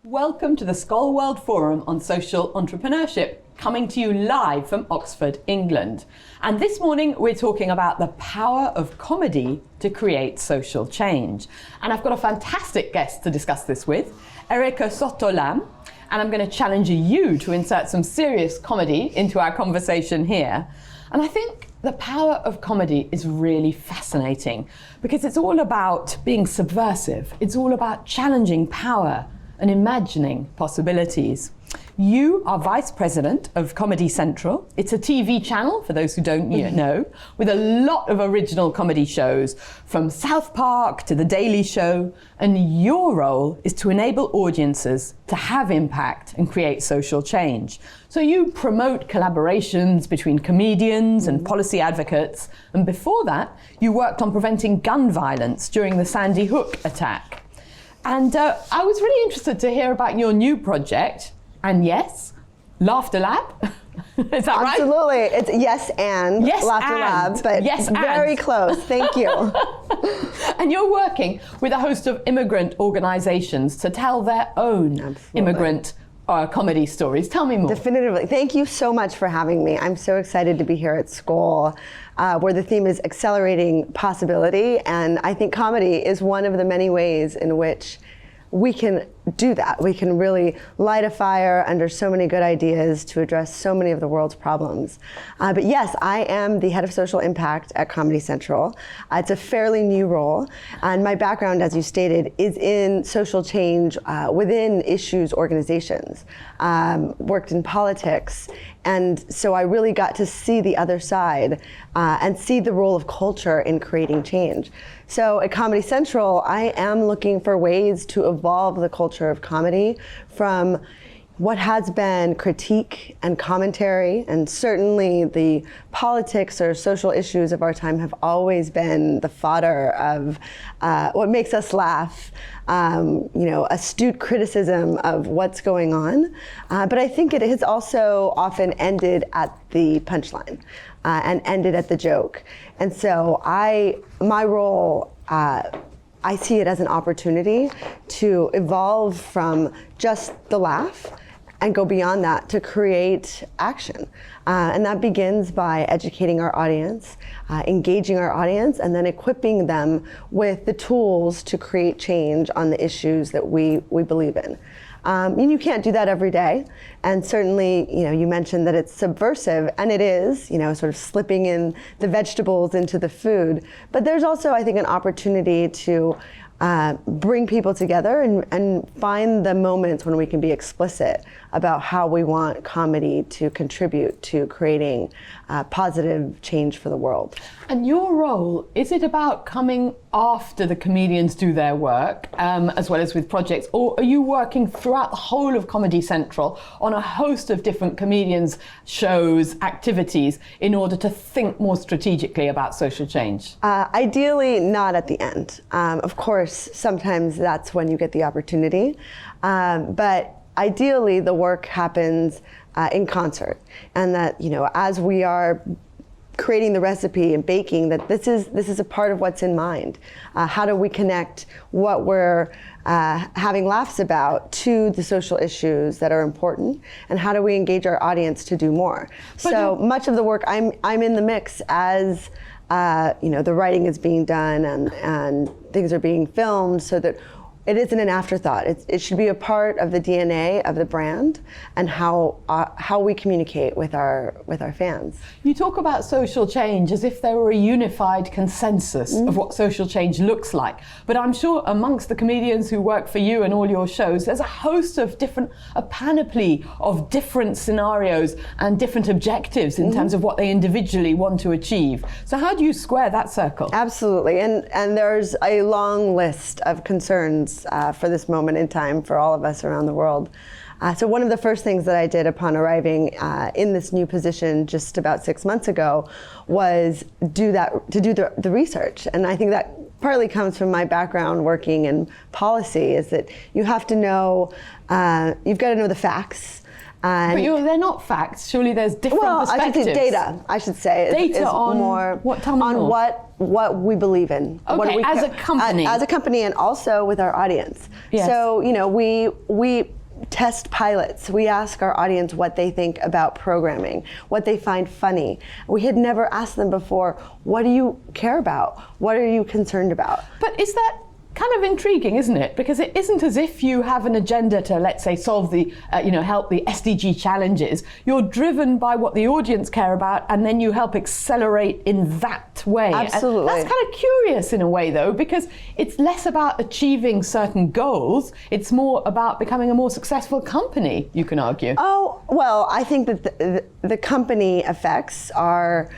Welcome to the Skoll World Forum on Social Entrepreneurship, coming to you live from Oxford, England. And this morning we're talking about the power of comedy to create social change. And I've got a fantastic guest to discuss this with, Erika Soto Lamb. And I'm going to challenge you to insert some serious comedy into our conversation here. And I think the power of comedy is really fascinating because it's all about being subversive. It's all about challenging power and imagining possibilities. You are Vice President of Comedy Central. It's a TV channel, for those who don't know, with a lot of original comedy shows, from South Park to The Daily Show, and your role is to enable audiences to have impact and create social change. So you promote collaborations between comedians and policy advocates, and before that, you worked on preventing gun violence during the Sandy Hook attack. And I was really interested to hear about your new project, and yes, Laughter Lab. Is that right? Absolutely. It's yes and Laughter Lab, but yes, very and. Close. Thank you. And you're working with a host of immigrant organizations to tell their own immigrant comedy stories. Tell me more. Definitively. Thank you so much for having me. I'm so excited to be here at Skoll, where the theme is accelerating possibility. And I think comedy is one of the many ways in which we can do that. We can really light a fire under so many good ideas to address so many of the world's problems. But yes, I am the head of social impact at Comedy Central. It's a fairly new role, and my background, as you stated, is in social change within issues organizations. Worked in politics, and so I really got to see the other side and see the role of culture in creating change. So at Comedy Central, I am looking for ways to evolve the culture of comedy from what has been critique and commentary, and certainly the politics or social issues of our time have always been the fodder of what makes us laugh, astute criticism of what's going on. But I think it has also often ended at the punchline and ended at the joke. And so my role, I see it as an opportunity to evolve from just the laugh and go beyond that to create action. And that begins by educating our audience, engaging our audience, and then equipping them with the tools to create change on the issues that we believe in. And you can't do that every day. And certainly, you mentioned that it's subversive, and it is, sort of slipping in the vegetables into the food. But there's also, I think, an opportunity to bring people together and find the moments when we can be explicit about how we want comedy to contribute to creating positive change for the world. And your role, is it about coming after the comedians do their work, as well as with projects, or are you working throughout the whole of Comedy Central on a host of different comedians' shows, activities, in order to think more strategically about social change? Ideally, not at the end. Of course, sometimes that's when you get the opportunity, but ideally the work happens in concert, and that as we are creating the recipe and baking, that this is a part of what's in mind. How do we connect what we're having laughs about to the social issues that are important, and how do we engage our audience to do more? So much of the work, I'm in the mix as the writing is being done and things are being filmed, so that it isn't an afterthought. It should be a part of the DNA of the brand and how we communicate with our fans. You talk about social change as if there were a unified consensus of what social change looks like. But I'm sure amongst the comedians who work for you and all your shows, there's a host of a panoply of different scenarios and different objectives in terms of what they individually want to achieve. So how do you square that circle? Absolutely, and there's a long list of concerns for this moment in time for all of us around the world. So one of the first things that I did upon arriving in this new position just about 6 months ago was do the research. And I think that partly comes from my background working in policy, is that you have to know, you've got to know the facts, And But they're not facts. Surely there's different perspectives. I should say data. I should say Data is on more what? Tell me on more. what we believe in. Okay, what do we as a company. as a company, and also with our audience. Yes. So we test pilots. We ask our audience what they think about programming, what they find funny. We had never asked them before, what do you care about? What are you concerned about? But is that kind of intriguing, isn't it? Because it isn't as if you have an agenda to, let's say, solve the, help the SDG challenges. You're driven by what the audience care about, and then you help accelerate in that way. Absolutely. And that's kind of curious in a way, though, because it's less about achieving certain goals. It's more about becoming a more successful company, you can argue. Oh, well, I think that the company effects are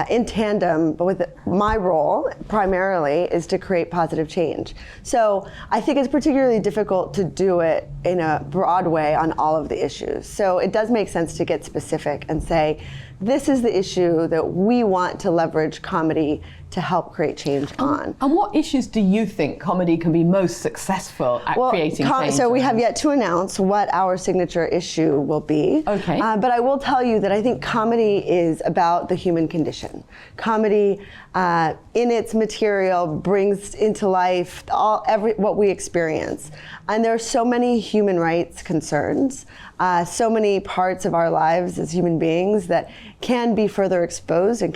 in tandem, but with my role primarily is to create positive change. So I think it's particularly difficult to do it in a broad way on all of the issues. So it does make sense to get specific and say, this is the issue that we want to leverage comedy to help create change on. And what issues do you think comedy can be most successful at creating change? So we have yet to announce what our signature issue will be. Okay. But I will tell you that I think comedy is about the human condition. Comedy, in its material, brings into life what we experience. And there are so many human rights concerns, so many parts of our lives as human beings that can be further exposed and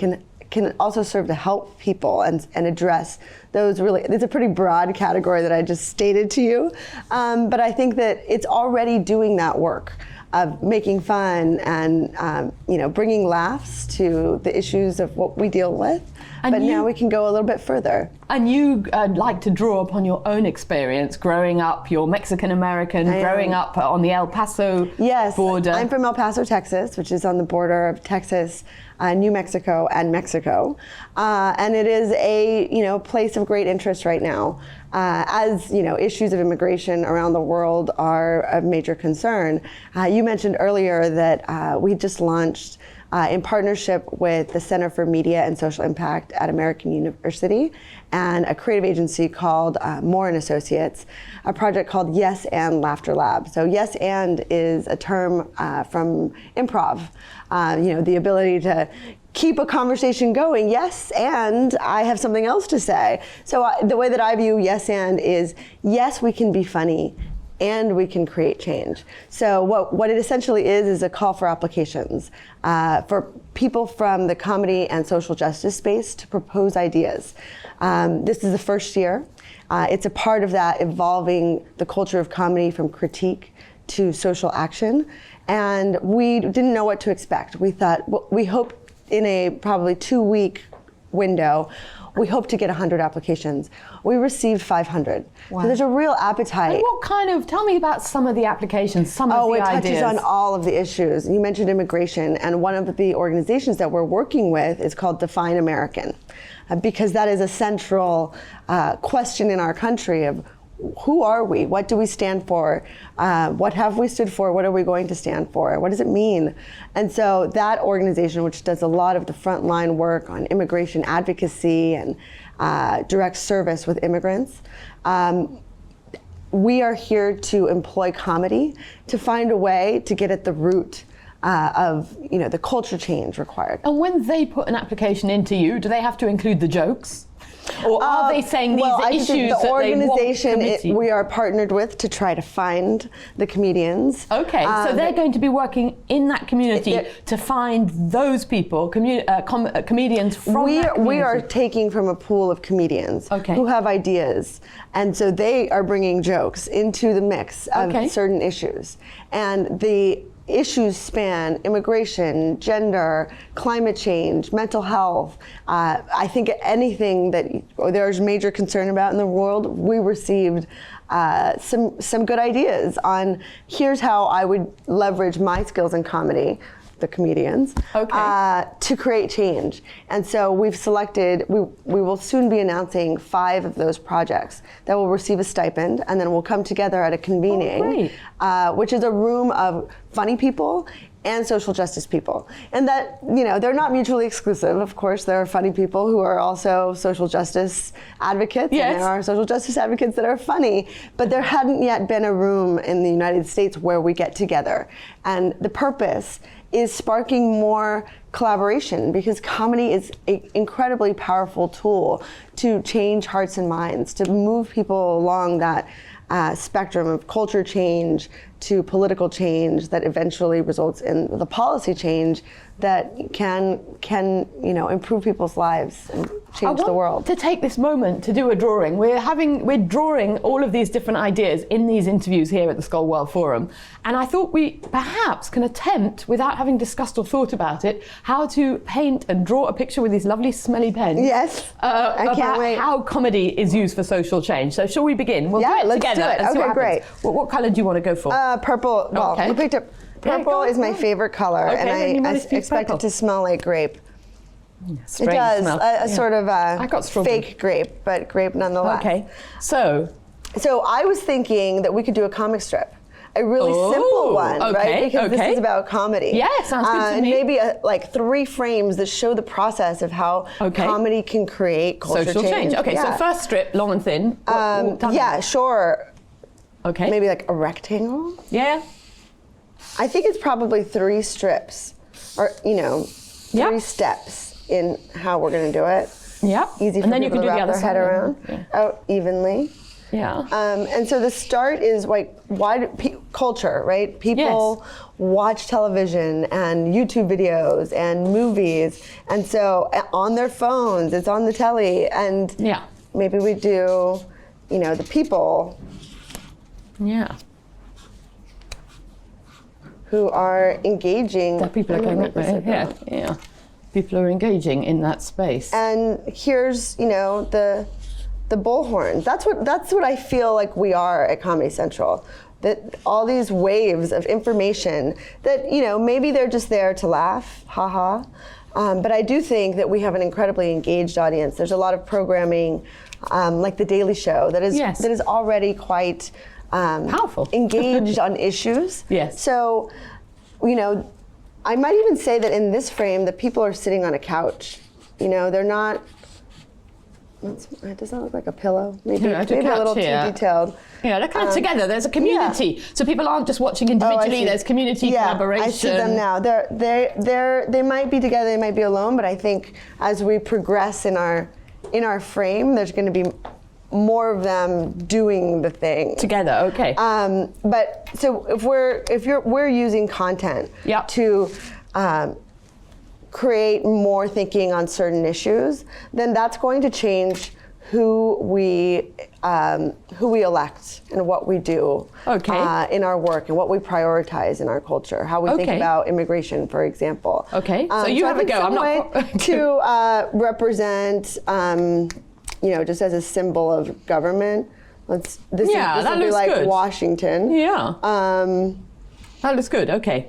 can also serve to help people and address those really, it's a pretty broad category that I just stated to you. But I think that it's already doing that work of making fun and bringing laughs to the issues of what we deal with. But now we can go a little bit further. And you like to draw upon your own experience growing up. You're Mexican-American, growing up on the El Paso border. Yes, I'm from El Paso, Texas, which is on the border of Texas, New Mexico, and Mexico. And it is a place of great interest right now. As issues of immigration around the world are a major concern. You mentioned earlier that we just launched in partnership with the Center for Media and Social Impact at American University and a creative agency called Moore and Associates, a project called Yes and Laughter Lab. So Yes and is a term from improv, the ability to keep a conversation going. Yes, and I have something else to say. So the way that I view yes and is, yes, we can be funny and we can create change. So what it essentially is a call for applications for people from the comedy and social justice space to propose ideas. This is the first year. It's a part of that evolving the culture of comedy from critique to social action. And we didn't know what to expect. We thought, we hoped in a probably 2-week window, we hope to get 100 applications. We received 500. Wow. So there's a real appetite. And tell me about some of the applications, some of the ideas. It touches on all of the issues. You mentioned immigration, and one of the organizations that we're working with is called Define American, because that is a central question in our country of, who are we? What do we stand for? What have we stood for? What are we going to stand for? What does it mean? And so that organization, which does a lot of the frontline work on immigration advocacy and direct service with immigrants, we are here to employ comedy to find a way to get at the root of the culture change required. And when they put an application into you, do they have to include the jokes? Or are they saying these are issues the that organization they want we are partnered with to try to find the comedians. Okay, so they're going to be working in that community to find those people, comedians from that community. We are taking from a pool of comedians who have ideas, and so they are bringing jokes into the mix of certain issues. And the issues span immigration, gender, climate change, mental health. I think anything that there's major concern about in the world, we received some good ideas on here's how I would leverage my skills in comedy, the comedians, to create change. And so we've selected, we will soon be announcing 5 of those projects that will receive a stipend, and then we'll come together at a convening, which is a room of funny people and social justice people. And that, they're not mutually exclusive. Of course, there are funny people who are also social justice advocates, yes. and there are social justice advocates that are funny, but there hadn't yet been a room in the United States where we get together. And the purpose is sparking more collaboration, because comedy is an incredibly powerful tool to change hearts and minds, to move people along that spectrum of culture change to political change that eventually results in the policy change that can improve people's lives and change the world. To take this moment to do a drawing. We're drawing all of these different ideas in these interviews here at the Skoll World Forum, and I thought we perhaps can attempt, without having discussed or thought about it, how to paint and draw a picture with these lovely smelly pens. Yes, I can't wait. How comedy is used for social change. So shall we begin? We'll do it let's together. do it. And see Okay, great. What colour do you want to go for? Purple. Well, Okay. you picked up. Purple is my favorite color, Okay, then you and I must use expect purple. it to smell like grape. Strange It does, smell. a sort of I got strawberry. fake grape, but grape nonetheless. Okay, so I was thinking that we could do a comic strip. A really simple one, okay, right? Because okay. this is about comedy. Yeah, sounds good to and me. maybe like 3 frames that show the process of how comedy can create culture social change. Okay, so first strip, long and thin. Yeah, sure. Okay. Maybe like a rectangle? Yeah. I think it's probably 3 strips, or 3 steps in how we're going to do it. Yeah. Easy for and then you people can do to the wrap other their head side around. Yeah. Oh, evenly. Yeah. And so the start is like, culture, right? People watch television and YouTube videos and movies, and so on their phones, it's on the telly, and maybe we do, the people. Yeah. Who are engaging. That people are going that way. Yeah. People are engaging in that space. And here's, the bullhorn. That's what I feel like we are at Comedy Central. That all these waves of information that, maybe they're just there to laugh, haha. But I do think that we have an incredibly engaged audience. There's a lot of programming, like The Daily Show, that is already quite powerful, engaged on issues. Yes. So, I might even say that in this frame, the people are sitting on a couch. They're not. Does that look like a pillow? Maybe a little too detailed. Yeah, they're kind of together. There's a community, so people aren't just watching individually. There's community collaboration. I see them now. They might be together. They might be alone. But I think as we progress in our frame, there's going to be more of them doing the thing together. Okay. But so if we're using content to create more thinking on certain issues, then that's going to change who we elect and what we do in our work and what we prioritize in our culture, how we think about immigration, for example. Okay. So you have a go. I'm not to represent. Just as a symbol of government. This will be like good. Washington. Yeah. That looks good. Okay.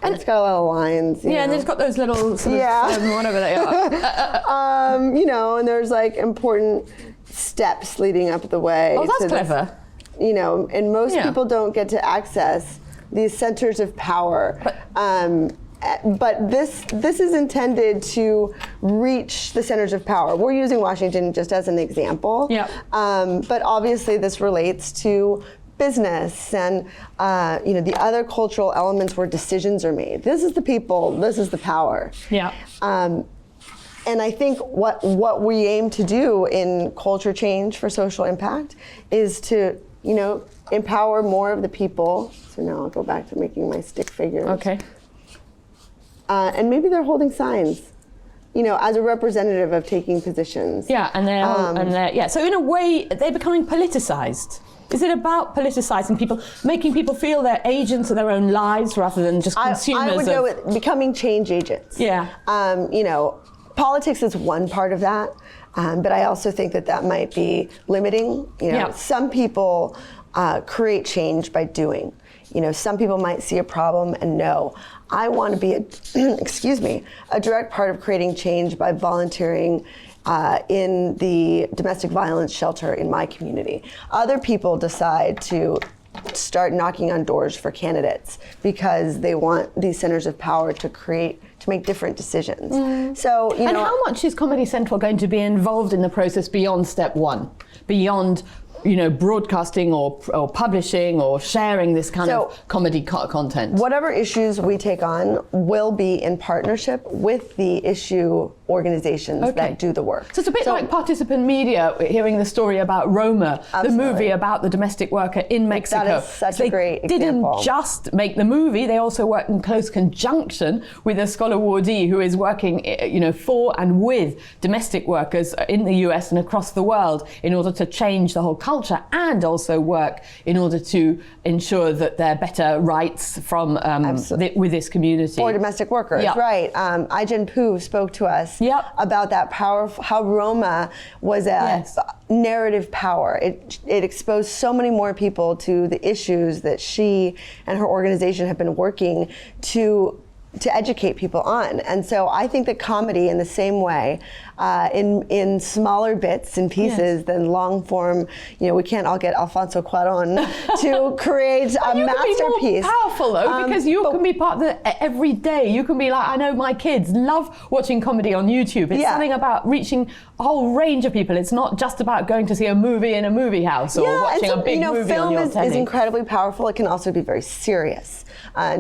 And it's got a lot of lines. And it's got those little sort of whatever they are. And there's like important steps leading up the way. Oh, that's clever. And most people don't get to access these centers of power. But this is intended to reach the centers of power. We're using Washington just as an example. Yeah. But obviously this relates to business and the other cultural elements where decisions are made. This is the people. This is the power. Yeah. And I think what we aim to do in culture change for social impact is to empower more of the people. So now I'll go back to making my stick figures. Okay. And maybe they're holding signs, as a representative of taking positions. Yeah, and they're So in a way, they're becoming politicized. Is it about politicizing people, making people feel they're agents of their own lives rather than just consumers? I would go with becoming change agents. Yeah. Politics is one part of that, but I also think that might be limiting. Some people create change by doing. Some people might see a problem and know, I want to be a direct part of creating change by volunteering in the domestic violence shelter in my community. Other people decide to start knocking on doors for candidates because they want these centers of power to make different decisions. So, and how much is Comedy Central going to be involved in the process beyond step one, beyond broadcasting or publishing or sharing this kind of comedy content? Whatever issues we take on will be in partnership with the issue organizations that do the work. So it's a bit like participant media, hearing the story about Roma, the movie about the domestic worker in Mexico. That is such a great example. They didn't just make the movie, they also worked in close conjunction with a Skoll.org who is working for and with domestic workers in the US and across the world in order to change the whole culture, and also work in order to ensure that there are better rights from with this community. For domestic workers, right. Ai-jen Poo spoke to us about that power, how Roma was a narrative power. It exposed so many more people to the issues that she and her organization have been working to educate people on. And so I think that comedy, in the same way, in smaller bits and pieces than long form, we can't all get Alfonso Cuarón to create a masterpiece. Can be more powerful though, because you can be part of the every day. You can be like, I know my kids love watching comedy on YouTube. It's something about reaching a whole range of people. It's not just about going to see a movie in a movie house or watching a big movie on your telly. Film is incredibly powerful. It can also be very serious.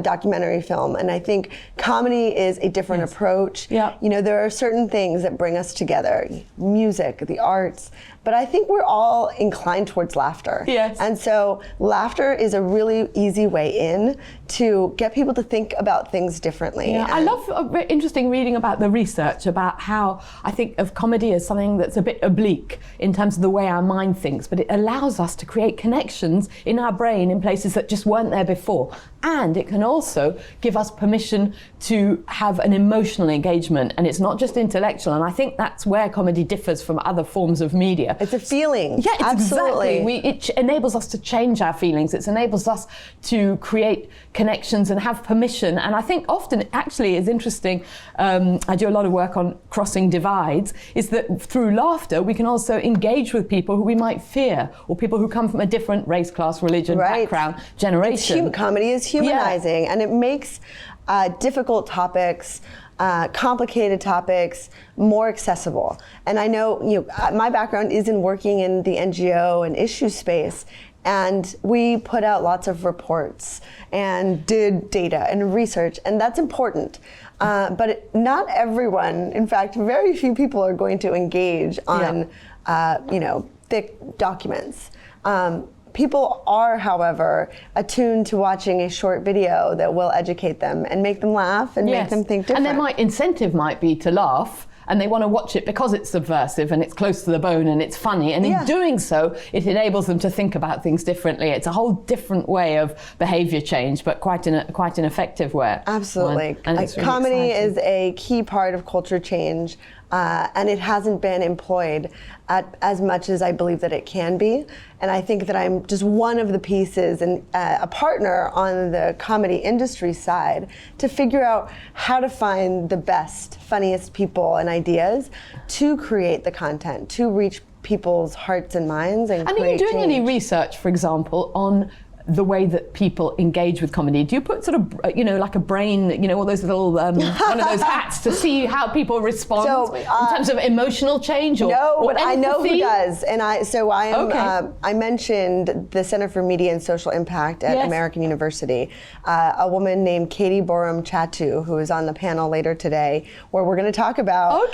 Documentary film, and I think comedy is a different approach. There are certain things that bring us together, music, the arts, but I think we're all inclined towards laughter. And so laughter is a really easy way in to get people to think about things differently. I love interesting reading about the research about how I think of comedy as something that's a bit oblique in terms of the way our mind thinks, but it allows us to create connections in our brain in places that just weren't there before. And it can also give us permission to have an emotional engagement, and it's not just intellectual. And I think that's where comedy differs from other forms of media. It's a feeling. Yeah, absolutely. Exactly. It enables us to change our feelings. It enables us to create connections and have permission. And I think often, actually, is interesting. I do a lot of work on crossing divides. Is that through laughter we can also engage with people who we might fear, or people who come from a different race, class, religion, background, generation. Comedy is humanizing, and it makes difficult topics, complicated topics, more accessible. And I know, my background is in working in the NGO and issue space, and we put out lots of reports and did data and research, and that's important. But not everyone, in fact, very few people are going to engage on, thick documents. People are, however, attuned to watching a short video that will educate them and make them laugh and make them think different. And their incentive might be to laugh, and they want to watch it because it's subversive and it's close to the bone and it's funny. And in doing so, it enables them to think about things differently. It's a whole different way of behavior change, but quite an effective way. Absolutely. And it's really comedy exciting. is a key part of culture change. And it hasn't been employed as much as I believe that it can be. And I think that I'm just one of the pieces and a partner on the comedy industry side to figure out how to find the best, funniest people and ideas to create the content, to reach people's hearts and minds and are you doing any research, for example, on the way that people engage with comedy? Do you put sort of, like a brain, all those little, one of those hats to see how people respond in terms of emotional change or but empathy? I know who does. And I mentioned the Center for Media and Social Impact at American University, a woman named Katie Borum-Chatu, who is on the panel later today, where we're going to talk about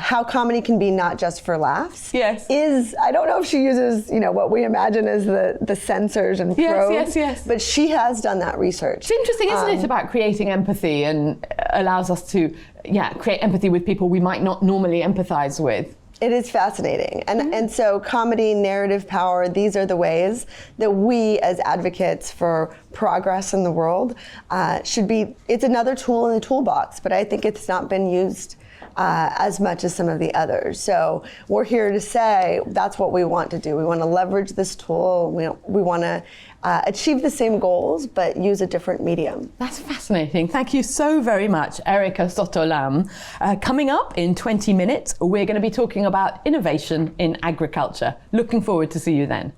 how comedy can be not just for laughs. I don't know if she uses, what we imagine as the sensors and Yes. But she has done that research. It's interesting, isn't it, about creating empathy, and allows us to create empathy with people we might not normally empathize with. It is fascinating. And so comedy, narrative power, these are the ways that we as advocates for progress in the world it's another tool in the toolbox, but I think it's not been used as much as some of the others. So we're here to say that's what we want to do. We want to leverage this tool. We want to achieve the same goals, but use a different medium. That's fascinating. Thank you so very much, Erika Soto Lamb. Coming up in 20 minutes, we're going to be talking about innovation in agriculture. Looking forward to see you then.